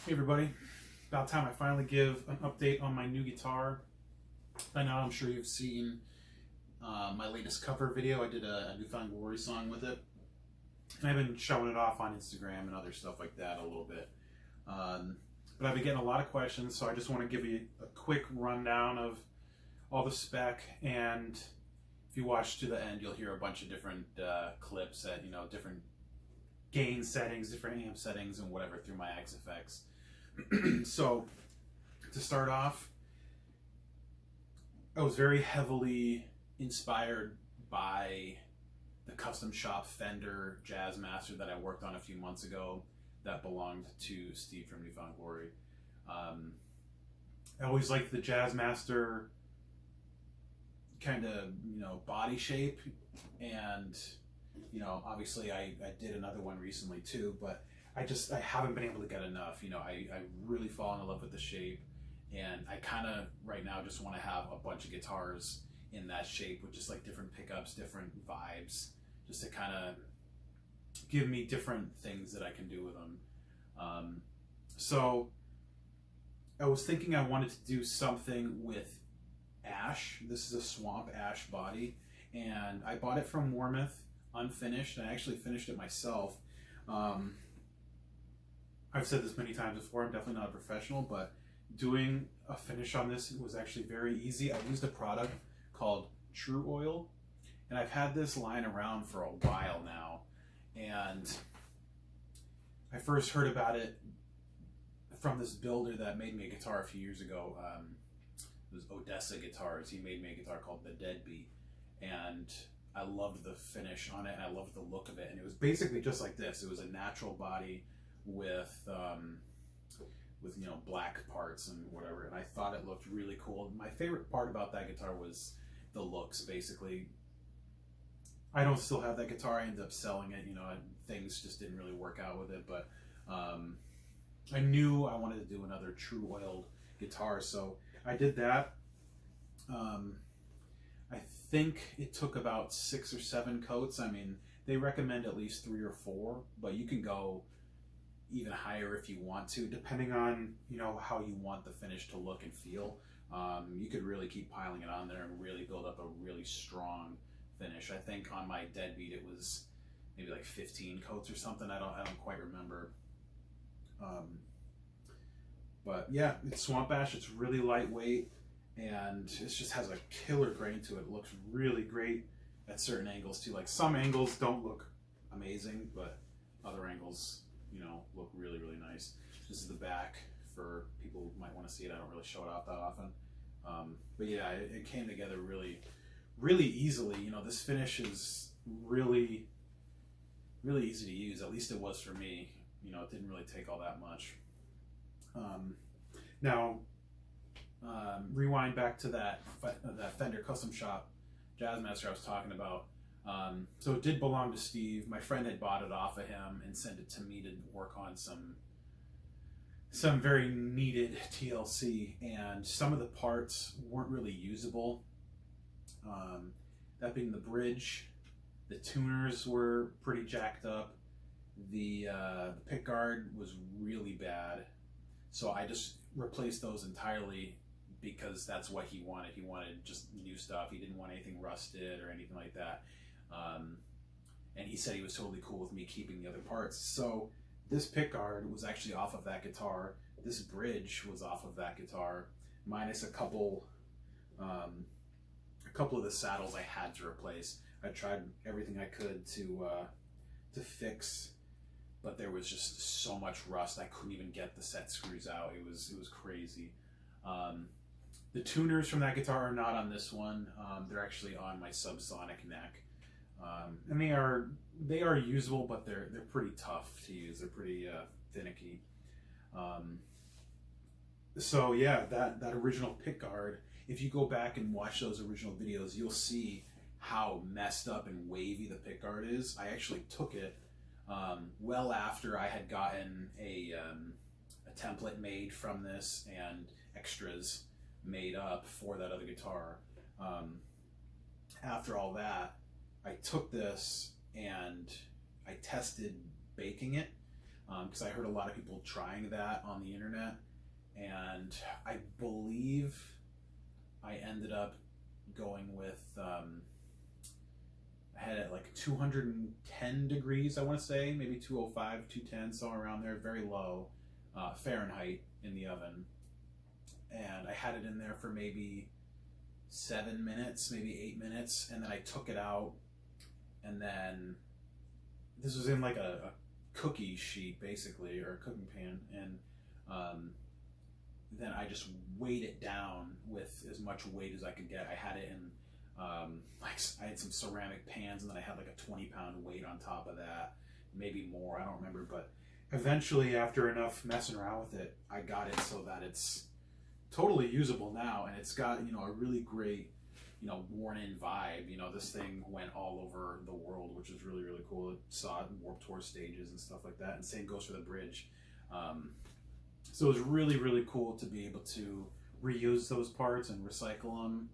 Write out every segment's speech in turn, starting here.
Hey everybody, about time I finally give an update on my new guitar. By now I'm sure you've seen my latest cover video. I did a New Found Glory song with it. And I've been showing it off on Instagram and other stuff like that a little bit. But I've been getting a lot of questions, so I just want to give you a quick rundown of all the spec, and if you watch to the end you'll hear a bunch of different clips at different gain settings, different amp settings and whatever through my AxeFX. So, to start off, I was very heavily inspired by the custom shop Fender Jazzmaster that I worked on a few months ago that belonged to Steve from New Found Glory. I always liked the Jazzmaster kind of, body shape, and, obviously I did another one recently too, but I haven't been able to get enough. I really fall in love with the shape, and I kind of right now just want to have a bunch of guitars in that shape with just like different pickups, different vibes, just to kind of give me different things that I can do with them. So I was thinking I wanted to do something with ash. This is a swamp ash body, and I bought it from Warmouth unfinished. I actually finished it myself. I've said this many times before, I'm definitely not a professional, but doing a finish on this was actually very easy. I used a product called True Oil, and I've had this lying around for a while now, and I first heard about it from this builder that made me a guitar a few years ago. It was Odessa Guitars. He made me a guitar called the Deadbeat, and I loved the finish on it, and I loved the look of it, and it was basically just like this. It was a natural body with black parts and whatever, and I thought it looked really cool. My favorite part about that guitar was the looks. Basically, I don't still have that guitar. I ended up selling it. Things just didn't really work out with it, but I knew I wanted to do another true oiled guitar, so I did that. I think it took about 6 or 7 coats. I mean, they recommend at least 3 or 4, but you can go even higher if you want to, depending on how you want the finish to look and feel. You could really keep piling it on there and really build up a really strong finish. I think on my Deadbeat it was maybe like 15 coats or something. I don't quite remember. But yeah, it's swamp ash. It's really lightweight, and it just has a killer grain to it. It looks really great at certain angles too. Like some angles don't look amazing, but other angles look really, really nice. This is the back for people who might want to see it. I don't really show it off that often. But yeah, it came together really, really easily. This finish is really, really easy to use. At least it was for me. It didn't really take all that much. Now, rewind back to that Fender Custom Shop Jazzmaster I was talking about. So it did belong to Steve. My friend had bought it off of him and sent it to me to work on some very needed TLC, and some of the parts weren't really usable. That being the bridge, the tuners were pretty jacked up. The pickguard was really bad, so I just replaced those entirely because that's what he wanted. He wanted just new stuff. He didn't want anything rusted or anything like that. And he said he was totally cool with me keeping the other parts. So this pickguard was actually off of that guitar. This bridge was off of that guitar, minus a couple of the saddles I had to replace. I tried everything I could to fix, but there was just so much rust. I couldn't even get the set screws out. It was crazy. The tuners from that guitar are not on this one. They're actually on my subsonic neck. And they are usable, but they're pretty tough to use. They're pretty finicky. So yeah, that original pickguard, if you go back and watch those original videos, you'll see how messed up and wavy the pickguard is. I actually took it well after I had gotten a template made from this and extras made up for that other guitar. After all that, I took this and I tested baking it. because I heard a lot of people trying that on the internet, and I believe I ended up going with, I had it like 210 degrees, I want to say, maybe 205, 210, somewhere around there, very low Fahrenheit in the oven. And I had it in there for maybe 7 minutes, maybe 8 minutes, and then I took it out, and then this was in like a cookie sheet, basically, or a cooking pan, and then I just weighed it down with as much weight as I could get. I had it in, like, I had some ceramic pans, and then I had like a 20-pound weight on top of that, maybe more, I don't remember, but eventually, after enough messing around with it, I got it so that it's totally usable now, and it's got, you know, a really great, you know, worn-in vibe. You know, this thing went all over the world, which is really, really cool. It saw it in Warped Tour stages and stuff like that, and same goes for the bridge. So it was really, really cool to be able to reuse those parts and recycle them.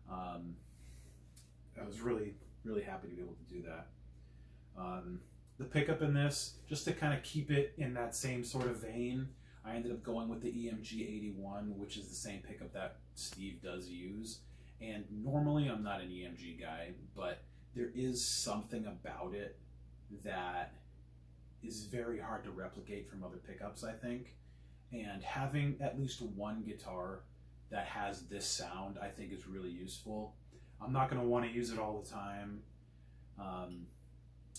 I was really, really happy to be able to do that. The pickup in this, just to kind of keep it in that same sort of vein, I ended up going with the EMG 81, which is the same pickup that Steve does use. And normally I'm not an EMG guy, but there is something about it that is very hard to replicate from other pickups, I think. And having at least one guitar that has this sound, I think, is really useful. I'm not going to want to use it all the time.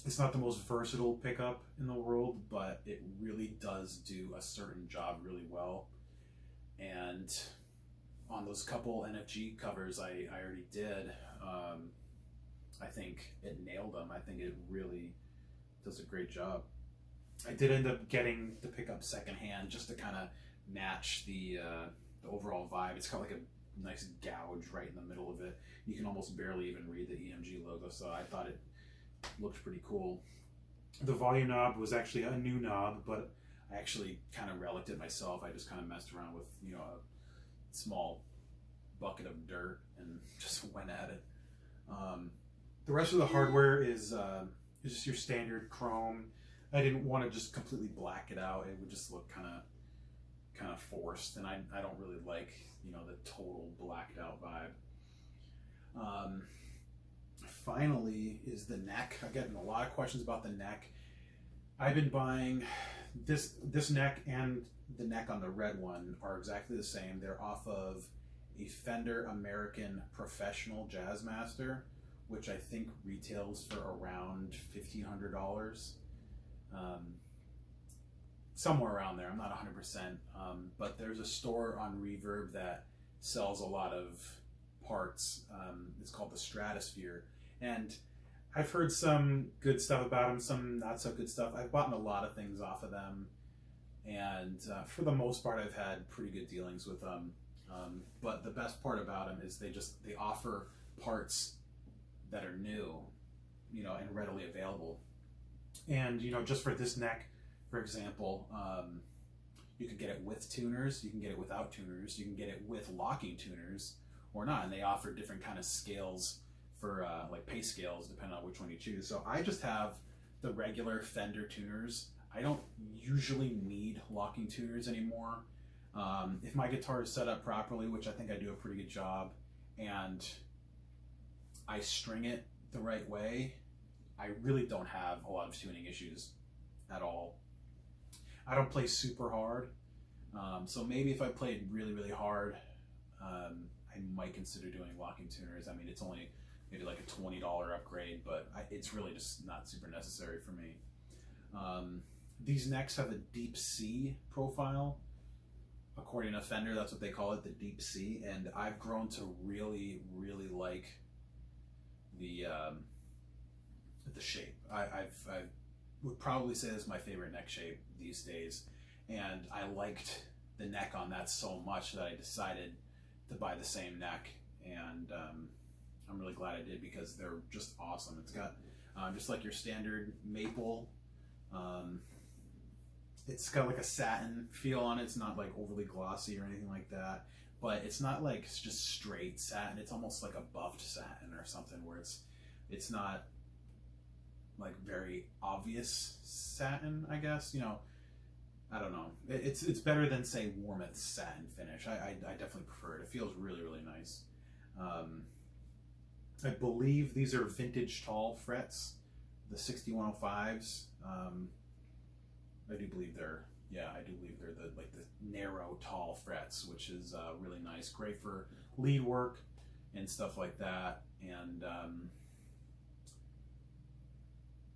It's not the most versatile pickup in the world, but it really does do a certain job really well. And on those couple NFG covers I already did, I think it nailed them. I think it really does a great job. I did end up getting the pickup secondhand just to kind of match the overall vibe. It's got like a nice gouge right in the middle of it. You can almost barely even read the EMG logo, so I thought it looked pretty cool. The volume knob was actually a new knob, but I actually kind of relicked it myself. I just kind of messed around with, you know, a small bucket of dirt and just went at it. The rest of the hardware is just your standard chrome. I didn't want to just completely black it out. It would just look kind of forced, and I don't really like, you know, the total blacked out vibe. Finally is the neck. I'm getting a lot of questions about the neck. I've been buying this neck, and the neck on the red one are exactly the same. They're off of a Fender American Professional Jazzmaster, which I think retails for around $1,500. Somewhere around there, I'm not 100%, but there's a store on Reverb that sells a lot of parts. It's called the Stratosphere, and I've heard some good stuff about them, some not so good stuff. I've bought a lot of things off of them, and for the most part I've had pretty good dealings with them. But the best part about them is they offer parts that are new, you know, and readily available. And, you know, just for this neck, for example, you can get it with tuners, you can get it without tuners, you can get it with locking tuners or not, and they offer different kind of scales for like pay scales depending on which one you choose. So I just have the regular Fender tuners. I don't usually need locking tuners anymore. If my guitar is set up properly, which I think I do a pretty good job, and I string it the right way, I really don't have a lot of tuning issues at all. I don't play super hard, so maybe if I played really, really hard, I might consider doing locking tuners. I mean, it's only maybe like a $20 upgrade, but it's really just not super necessary for me. These necks have a deep C profile. According to Fender, that's what they call it, the deep C, and I've grown to really, really like the shape. I would probably say this is my favorite neck shape these days, and I liked the neck on that so much that I decided to buy the same neck, and I'm really glad I did because they're just awesome. It's got just like your standard maple. It's got like a satin feel on it. It's not like overly glossy or anything like that, but it's not like it's just straight satin. It's almost like a buffed satin or something, where it's not like very obvious satin, I guess. You know, I don't know. It's better than, say, Warmouth's satin finish. I definitely prefer it. It feels really, really nice. I believe these are vintage tall frets, the 6105s. I do believe they're the narrow tall frets, which is really nice. Great for lead work and stuff like that. And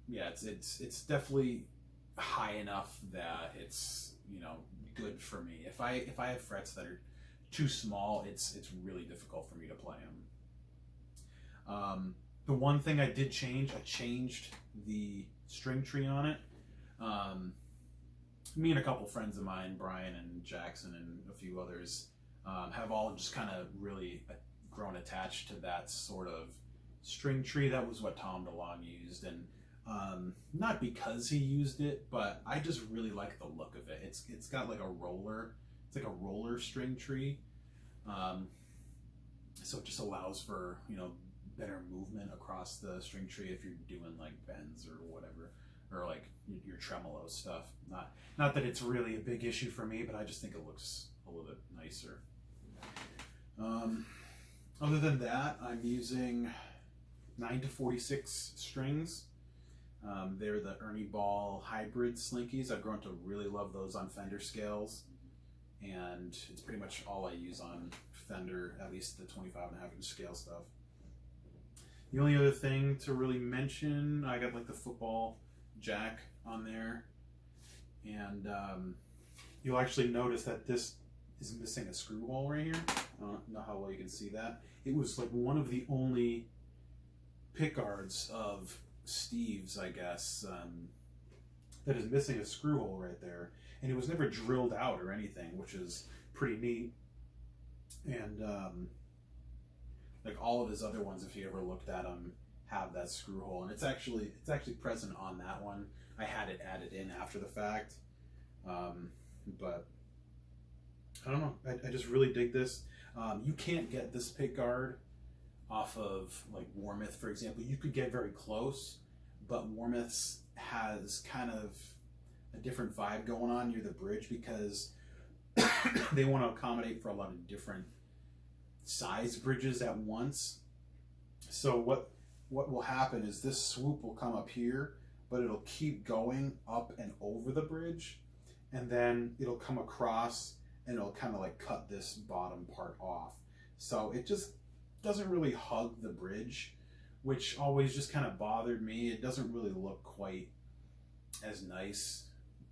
yeah, it's definitely high enough that it's, you know, good for me. If I have frets that are too small, it's really difficult for me to play them. The one thing I did change, I changed the string tree on it. Me and a couple friends of mine, Brian and Jackson and a few others, have all just kind of really grown attached to that sort of string tree. That was what Tom DeLonge used, and not because he used it, but I just really like the look of it. It's got like a roller, it's like a roller string tree, so it just allows for, you know, better movement across the string tree if you're doing like bends or whatever, or like your tremolo stuff. Not that it's really a big issue for me, but I just think it looks a little bit nicer. Other than that, I'm using 9-to-46 strings. They're the Ernie Ball hybrid Slinkys. I've grown to really love those on Fender scales, and it's pretty much all I use on Fender, at least the 25.5-inch scale stuff. The only other thing to really mention, I got like the football jack on there, and you'll actually notice that this is missing a screw hole right here. I don't know how well you can see that. It was like one of the only pickguards of Steve's, I guess, that is missing a screw hole right there, and it was never drilled out or anything, which is pretty neat. And like all of his other ones, if you ever looked at them, have that screw hole, and it's actually present on that one. I had it added in after the fact, but I don't know. I just really dig this. You can't get this pick guard off of like Warmouth, for example. You could get very close, but Warmouth's has kind of a different vibe going on near the bridge because they want to accommodate for a lot of different size bridges at once. So what will happen is this swoop will come up here, but it'll keep going up and over the bridge, and then it'll come across and it'll kind of like cut this bottom part off. So it just doesn't really hug the bridge, which always just kind of bothered me. It doesn't really look quite as nice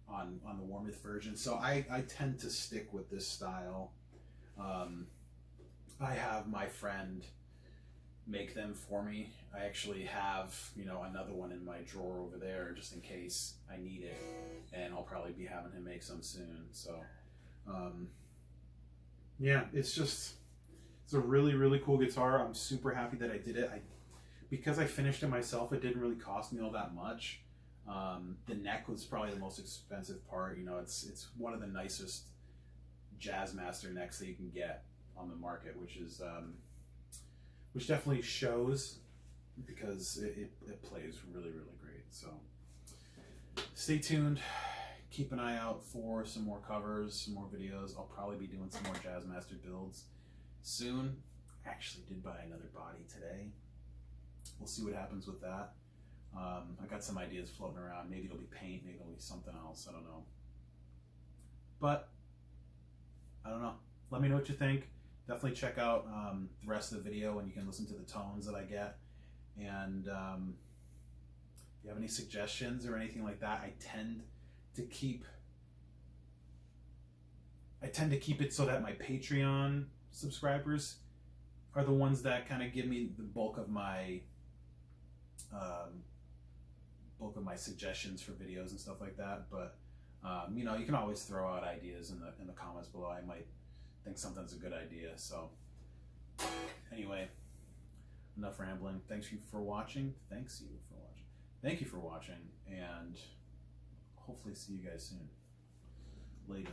on the Warmouth version. So I tend to stick with this style. I have my friend make them for me. I actually have, you know, another one in my drawer over there just in case I need it, and I'll probably be having him make some soon. So yeah, it's a really, really cool guitar. I'm super happy that I did it. Because I finished it myself, it didn't really cost me all that much. The neck was probably the most expensive part. You know, it's one of the nicest Jazzmaster necks that you can get on the market, which definitely shows because it plays really, really great. So stay tuned. Keep an eye out for some more covers, some more videos. I'll probably be doing some more Jazzmaster builds soon. I actually did buy another body today. We'll see what happens with that. I got some ideas floating around. Maybe it'll be paint, maybe it'll be something else. I don't know. But I don't know. Let me know what you think. Definitely check out the rest of the video, and you can listen to the tones that I get. And if you have any suggestions or anything like that, I tend to keep it so that my Patreon subscribers are the ones that kind of give me the bulk of my suggestions for videos and stuff like that. But you know, you can always throw out ideas in the comments below. I might think something's a good idea. So anyway, enough rambling. Thank you for watching. Thank you for watching, and hopefully see you guys soon. Later.